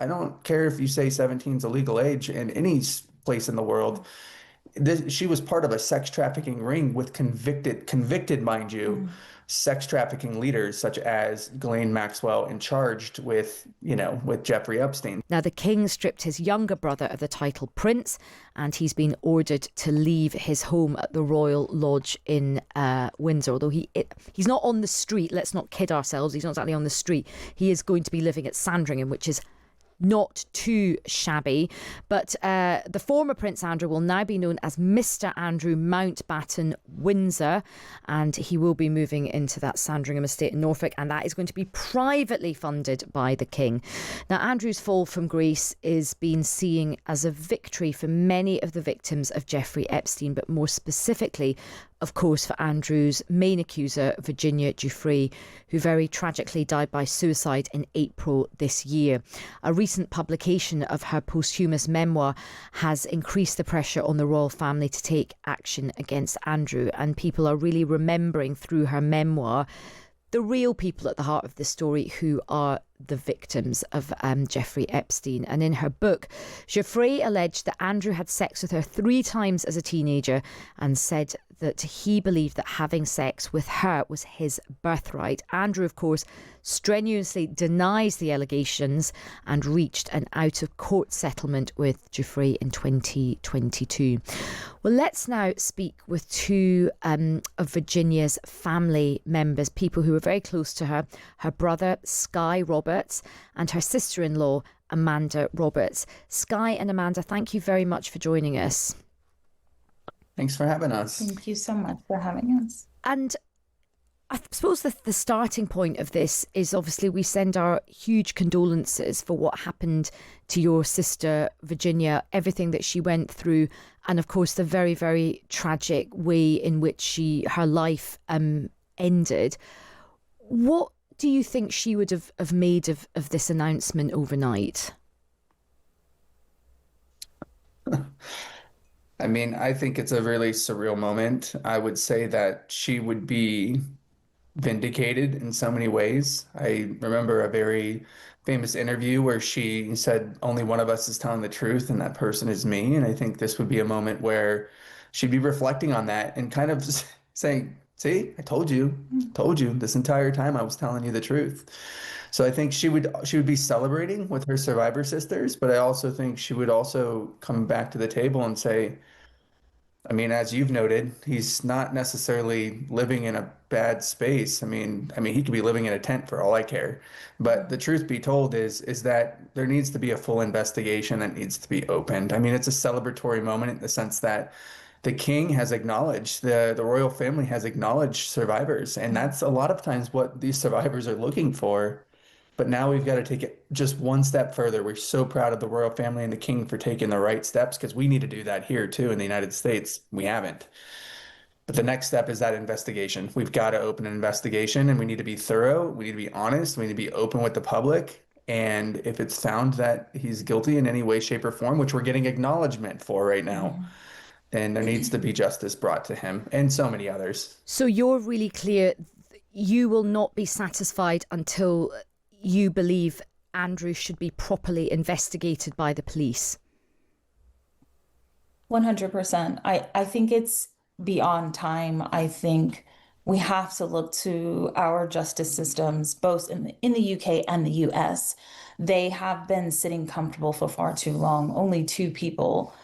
I don't care if you say 17 is a legal age in any place in the world. She was part of a sex trafficking ring with convicted, mind you, Mm. sex trafficking leaders such as Ghislaine Maxwell and charged with, with Jeffrey Epstein. Now, the king stripped his younger brother of the title prince, and he's been ordered to leave his home at the Royal Lodge in Windsor. Although he's not on the street, let's not kid ourselves, he's not exactly on the street. He is going to be living at Sandringham, which is not too shabby. But the former Prince Andrew will now be known as Mr. Andrew Mountbatten Windsor, and he will be moving into that Sandringham estate in Norfolk, and that is going to be privately funded by the king. Now, Andrew's fall from grace is being seen as a victory for many of the victims of Jeffrey Epstein, but more specifically, of course, for Andrew's main accuser, Virginia Giuffre, who very tragically died by suicide in April this year. A recent publication of her posthumous memoir has increased the pressure on the royal family to take action against Andrew, and people are really remembering through her memoir the real people at the heart of this story, who are the victims of Jeffrey Epstein. And in her book, Giuffre alleged that Andrew had sex with her 3 times as a teenager and said that he believed that having sex with her was his birthright. Andrew, of course, strenuously denies the allegations and reached an out-of-court settlement with Giuffre in 2022. Well, let's now speak with 2 of Virginia's family members, people who were very close to her brother, Sky Roberts, and her sister-in-law, Amanda Roberts. Sky and Amanda, thank you very much for joining us. Thanks for having us. Thank you so much for having us. And I suppose the starting point of this is, obviously, we send our huge condolences for what happened to your sister, Virginia, everything that she went through, and of course the very, very tragic way in which her life ended. What do you think she would have made of this announcement overnight? I mean, I think it's a really surreal moment. I would say that she would be vindicated in so many ways. I remember a very famous interview where she said, only one of us is telling the truth, and that person is me. And I think this would be a moment where she'd be reflecting on that and kind of saying, see, I told you this entire time I was telling you the truth. So I think she would be celebrating with her survivor sisters, but I also think she would also come back to the table and say, I mean, as you've noted, he's not necessarily living in a bad space. I mean, he could be living in a tent for all I care. But the truth be told is that there needs to be a full investigation that needs to be opened. I mean, it's a celebratory moment in the sense that the king has acknowledged, the royal family has acknowledged survivors, and that's a lot of times what these survivors are looking for. But now we've got to take it just one step further. We're so proud of the royal family and the king for taking the right steps, because we need to do that here too in the United States. We haven't. But the next step is that investigation. We've got to open an investigation, and we need to be thorough. We need to be honest. We need to be open with the public. And if it's found that he's guilty in any way, shape, or form, which we're getting acknowledgement for right now, then there needs to be justice brought to him and so many others. So you're really clear. You will not be satisfied until you believe Andrew should be properly investigated by the police. 100%. I think it's beyond time. I think we have to look to our justice systems, both in the UK and the US. They have been sitting comfortable for far too long. Only 2 people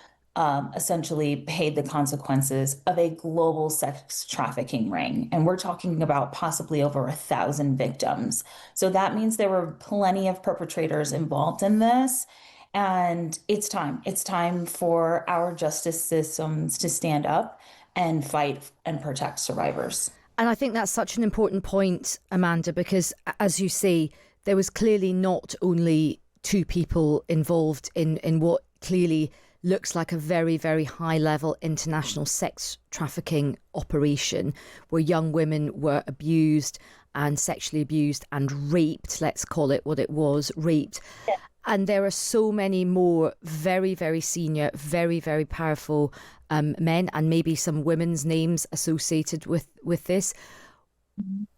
essentially paid the consequences of a global sex trafficking ring. And we're talking about possibly over 1,000 victims. So that means there were plenty of perpetrators involved in this. And it's time. It's time for our justice systems to stand up and fight and protect survivors. And I think that's such an important point, Amanda, because as you say, there was clearly not only 2 people involved in what clearly looks like a very, very high level international sex trafficking operation where young women were abused and sexually abused and raped, let's call it what it was, raped. Yeah. And there are so many more very, very senior, very, very powerful men, and maybe some women's names associated with this.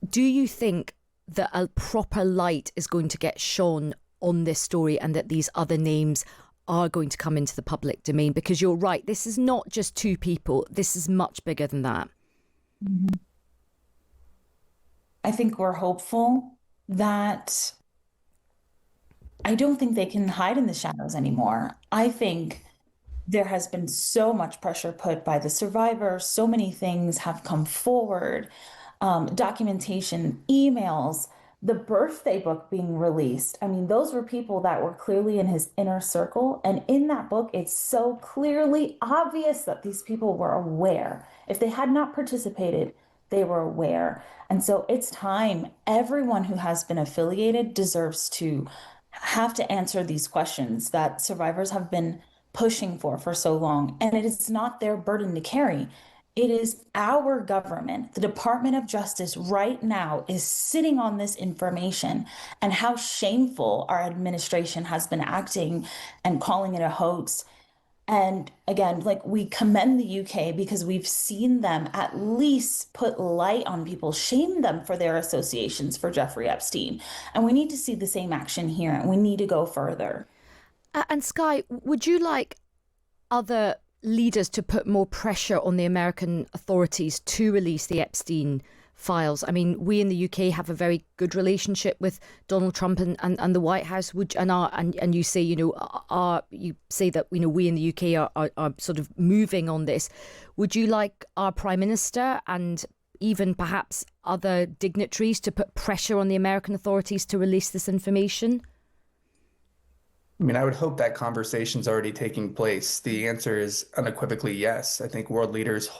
Do you think that a proper light is going to get shone on this story and that these other names are going to come into the public domain? Because you're right, this is not just two people, this is much bigger than that. I think we're hopeful that I don't think they can hide in the shadows anymore. I think there has been so much pressure put by the survivors. So many things have come forward, documentation, emails, the birthday book being released. I mean, those were people that were clearly in his inner circle. And in that book, it's so clearly obvious that these people were aware. If they had not participated, they were aware. And so it's time. Everyone who has been affiliated deserves to have to answer these questions that survivors have been pushing for so long. And it is not their burden to carry. It is our government, the Department of Justice right now is sitting on this information, and how shameful our administration has been acting and calling it a hoax. And again, like, we commend the UK because we've seen them at least put light on people, shame them for their associations for Jeffrey Epstein. And we need to see the same action here, and we need to go further. And Sky, would you like other leaders to put more pressure on the American authorities to release the Epstein files? I mean, we in the UK have a very good relationship with Donald Trump and the White House. And you say, you say that, we in the UK are sort of moving on this. Would you like our Prime Minister and even perhaps other dignitaries to put pressure on the American authorities to release this information? I mean, I would hope that conversation's already taking place. The answer is unequivocally yes. I think world leaders,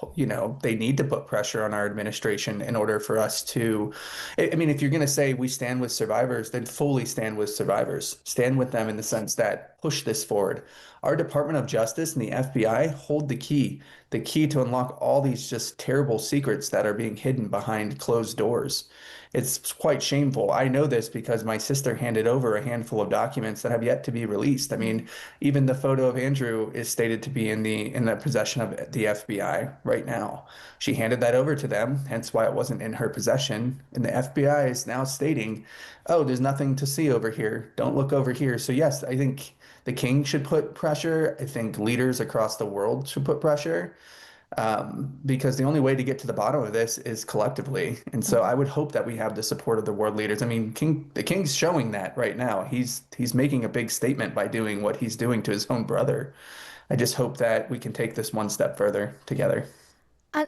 they need to put pressure on our administration in order for us to, I mean, if you're going to say we stand with survivors, then fully stand with survivors. Stand with them in the sense that push this forward. Our Department of Justice and the FBI hold the key to unlock all these just terrible secrets that are being hidden behind closed doors. It's quite shameful. I know this because my sister handed over a handful of documents that have yet to be released. I mean, even the photo of Andrew is stated to be in the possession of the FBI right now. She handed that over to them, hence why it wasn't in her possession. And the FBI is now stating, "Oh, there's nothing to see over here. Don't look over here." So yes, I think the king should put pressure. I think leaders across the world should put pressure, because the only way to get to the bottom of this is collectively. And so I would hope that we have the support of the world leaders. I mean, the king's showing that right now. He's making a big statement by doing what he's doing to his own brother. I just hope that we can take this one step further together.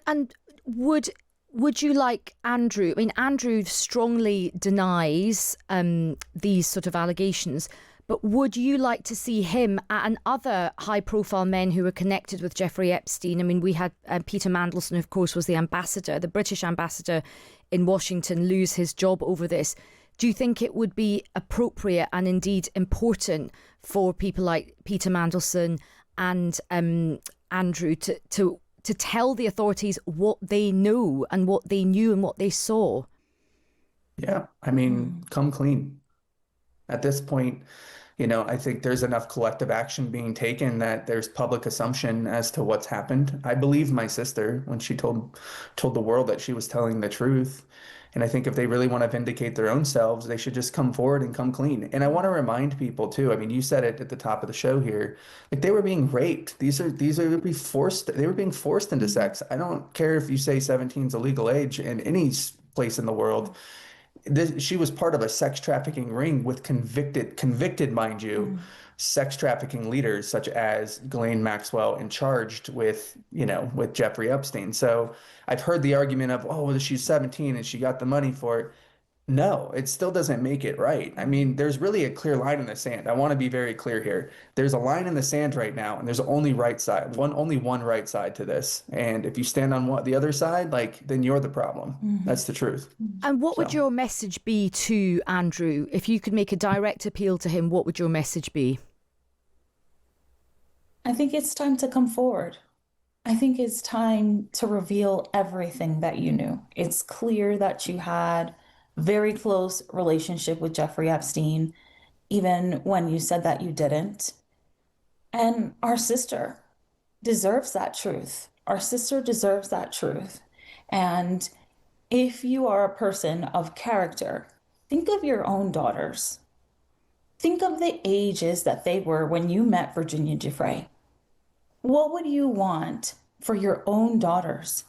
And would you like Andrew? I mean, Andrew strongly denies these sort of allegations. But would you like to see him and other high-profile men who were connected with Jeffrey Epstein? I mean, we had Peter Mandelson, of course, was the ambassador, the British ambassador in Washington, lose his job over this. Do you think it would be appropriate and indeed important for people like Peter Mandelson and Andrew to tell the authorities what they know and what they knew and what they saw? Yeah, I mean, come clean. At this point, I think there's enough collective action being taken that there's public assumption as to what's happened. I believe my sister when she told the world that she was telling the truth. And I think if they really want to vindicate their own selves, they should just come forward and come clean. And I want to remind people too. I mean, you said it at the top of the show here. Like, they were being raped. These are being forced. They were being forced into sex. I don't care if you say 17 is a legal age in any place in the world. She was part of a sex trafficking ring with convicted, mind you, sex trafficking leaders such as Ghislaine Maxwell, and charged with Jeffrey Epstein. So I've heard the argument of, oh, well, she's 17 and she got the money for it. No, it still doesn't make it right. I mean, there's really a clear line in the sand. I want to be very clear here. There's a line in the sand right now, and there's only one right side to this. And if you stand on the other side, then you're the problem. That's the truth. And what would your message be to Andrew? If you could make a direct appeal to him, what would your message be? I think it's time to come forward. I think it's time to reveal everything that you knew. It's clear that you had very close relationship with Jeffrey Epstein, even when you said that you didn't. And our sister deserves that truth. Our sister deserves that truth. And if you are a person of character, think of your own daughters. Think of the ages that they were when you met Virginia Giuffre. What would you want for your own daughters?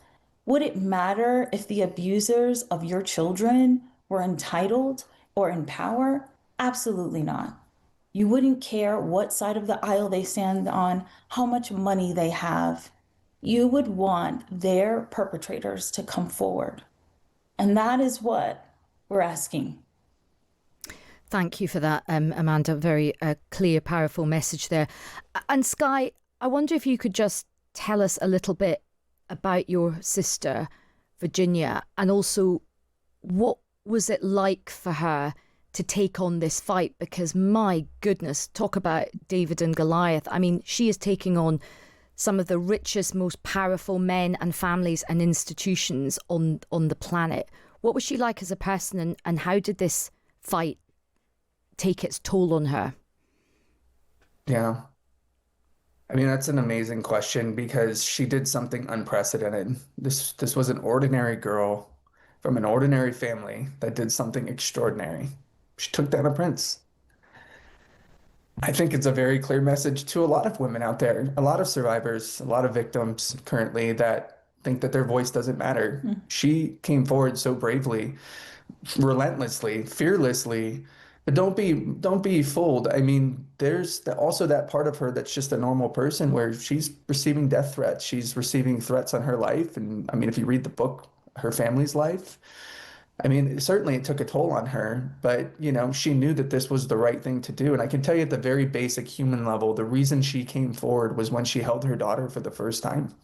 Would it matter if the abusers of your children were entitled or in power? Absolutely not. You wouldn't care what side of the aisle they stand on, how much money they have. You would want their perpetrators to come forward. And that is what we're asking. Thank you for that, Amanda. Very clear, powerful message there. And Sky, I wonder if you could just tell us a little bit about your sister, Virginia, and also what was it like for her to take on this fight? Because my goodness, talk about David and Goliath. I mean, she is taking on some of the richest, most powerful men and families and institutions on the planet. What was she like as a person, and how did this fight take its toll on her? Yeah. I mean, that's an amazing question because she did something unprecedented. This was an ordinary girl from an ordinary family that did something extraordinary. She took down a prince. I think it's a very clear message to a lot of women out there, a lot of survivors, a lot of victims currently that think that their voice doesn't matter. She came forward so bravely, relentlessly, fearlessly. But don't be fooled. I mean, there's also that part of her that's just a normal person where she's receiving death threats. She's receiving threats on her life. And I mean, if you read the book, her family's life, I mean, certainly it took a toll on her, but she knew that this was the right thing to do. And I can tell you at the very basic human level, the reason she came forward was when she held her daughter for the first time.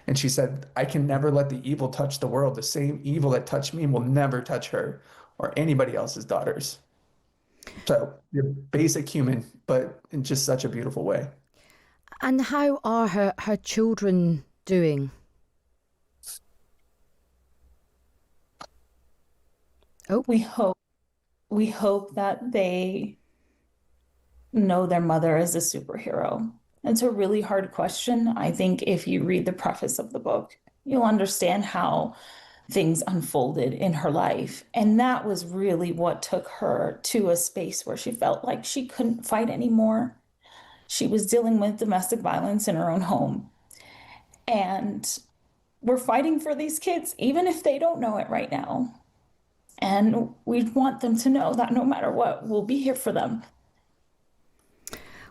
And she said, I can never let the evil touch the world. The same evil that touched me will never touch her or anybody else's daughters. So you're basic human, but in just such a beautiful way. And how are her children doing? Oh, We hope that they know their mother is a superhero. It's a really hard question. I think if you read the preface of the book, you'll understand how things unfolded in her life. And that was really what took her to a space where she felt like she couldn't fight anymore. She was dealing with domestic violence in her own home. And we're fighting for these kids, even if they don't know it right now. And we want them to know that no matter what, we'll be here for them.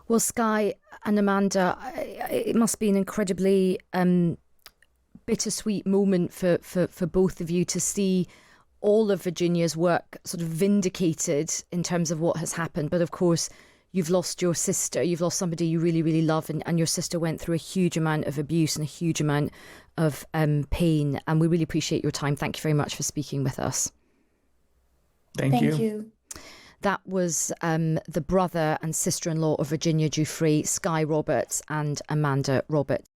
well, Sky and Amanda, it must be an incredibly bittersweet moment for both of you to see all of Virginia's work sort of vindicated in terms of what has happened. But of course, you've lost your sister, you've lost somebody you really, really love, and your sister went through a huge amount of abuse and a huge amount of pain. And we really appreciate your time. Thank you very much for speaking with us. Thank you. Thank you. That was the brother and sister-in-law of Virginia Giuffre, Sky Roberts and Amanda Roberts.